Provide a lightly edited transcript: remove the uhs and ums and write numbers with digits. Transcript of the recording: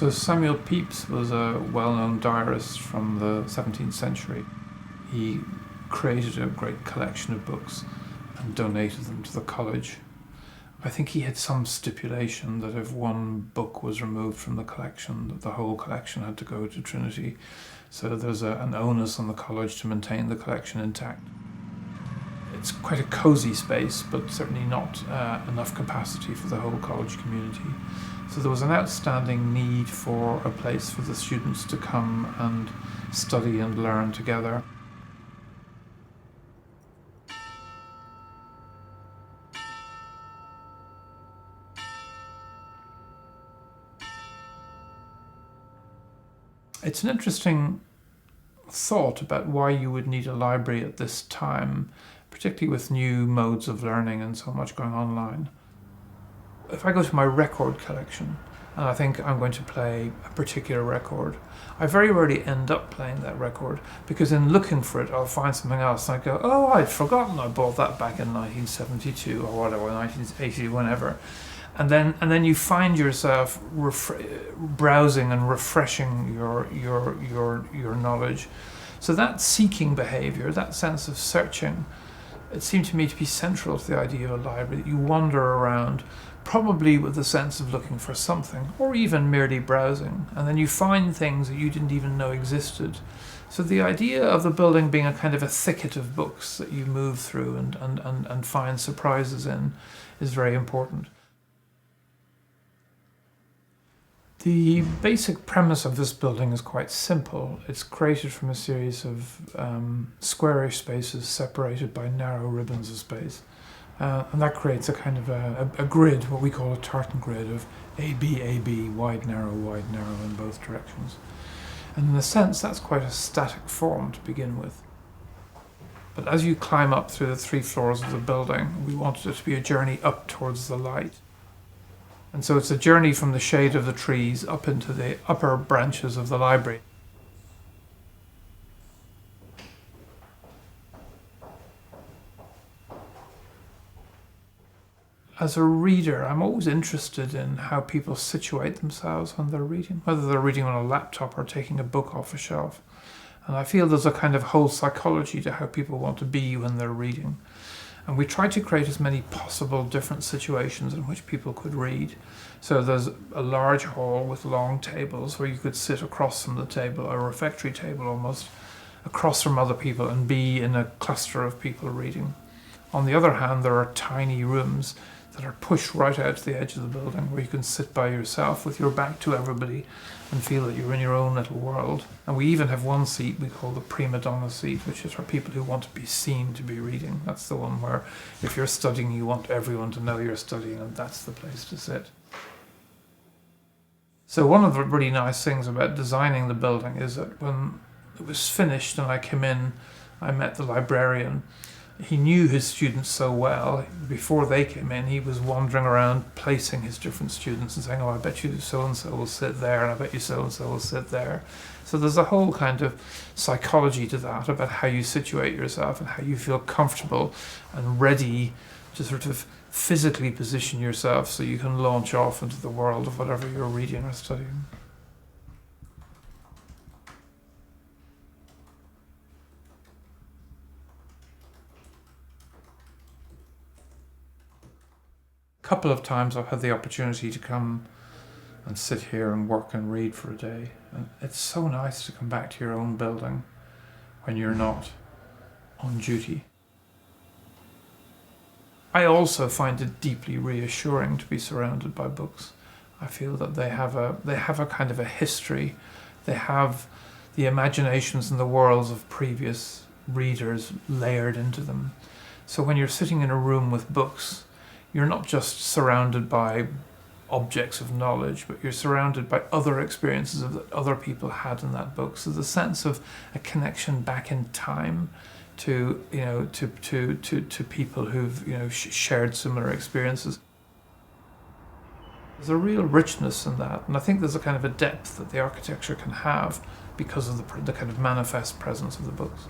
So Samuel Pepys was a well-known diarist from the 17th century. He created a great collection of books and donated them to the college. I think he had some stipulation that if one book was removed from the collection, that the whole collection had to go to Trinity. So there's an onus on the college to maintain the collection intact. It's quite a cosy space, but certainly not enough capacity for the whole college community. So there was an outstanding need for a place for the students to come and study and learn together. It's an interesting thought about why you would need a library at this time, particularly with new modes of learning and so much going online. If I go to my record collection and I think I'm going to play a particular record, I very rarely end up playing that record, because in looking for it I'll find something else and I go, oh, I'd forgotten I bought that back in 1972 or whatever, 1980, whenever. And then you find yourself browsing and refreshing your knowledge. So that seeking behaviour, that sense of searching, it seemed to me to be central to the idea of a library, that you wander around, probably with the sense of looking for something, or even merely browsing, and then you find things that you didn't even know existed. So the idea of the building being a kind of a thicket of books that you move through and find surprises in is very important. The basic premise of this building is quite simple. It's created from a series of squarish spaces separated by narrow ribbons of space. And that creates a kind of a grid, what we call a tartan grid of AB, AB, wide, narrow in both directions. And in a sense, that's quite a static form to begin with. But as you climb up through the 3 floors of the building, we wanted it to be a journey up towards the light. And so it's a journey from the shade of the trees up into the upper branches of the library. As a reader, I'm always interested in how people situate themselves when they're reading, whether they're reading on a laptop or taking a book off a shelf. And I feel there's a kind of whole psychology to how people want to be when they're reading. And we tried to create as many possible different situations in which people could read. So there's a large hall with long tables where you could sit across from the table, a refectory table almost, across from other people and be in a cluster of people reading. On the other hand, there are tiny rooms that are pushed right out to the edge of the building where you can sit by yourself with your back to everybody and feel that you're in your own little world. And we even have one seat we call the prima donna seat, which is for people who want to be seen to be reading. That's the one where if you're studying, you want everyone to know you're studying, and that's the place to sit. So one of the really nice things about designing the building is that when it was finished and I came in, I met the librarian. He knew his students so well. Before they came in, he was wandering around placing his different students and saying, oh, I bet you so-and-so will sit there, and I bet you so-and-so will sit there. So there's a whole kind of psychology to that about how you situate yourself and how you feel comfortable and ready to sort of physically position yourself so you can launch off into the world of whatever you're reading or studying. A couple of times I've had the opportunity to come and sit here and work and read for a day, and it's so nice to come back to your own building when you're not on duty. I also find it deeply reassuring to be surrounded by books. I feel that they have a kind of a history. They have the imaginations and the worlds of previous readers layered into them. So when you're sitting in a room with books, you're not just surrounded by objects of knowledge, but you're surrounded by other experiences that other people had in that book. So the sense of a connection back in time to people who've shared similar experiences. There's a real richness in that, and I think there's a kind of a depth that the architecture can have because of the kind of manifest presence of the books.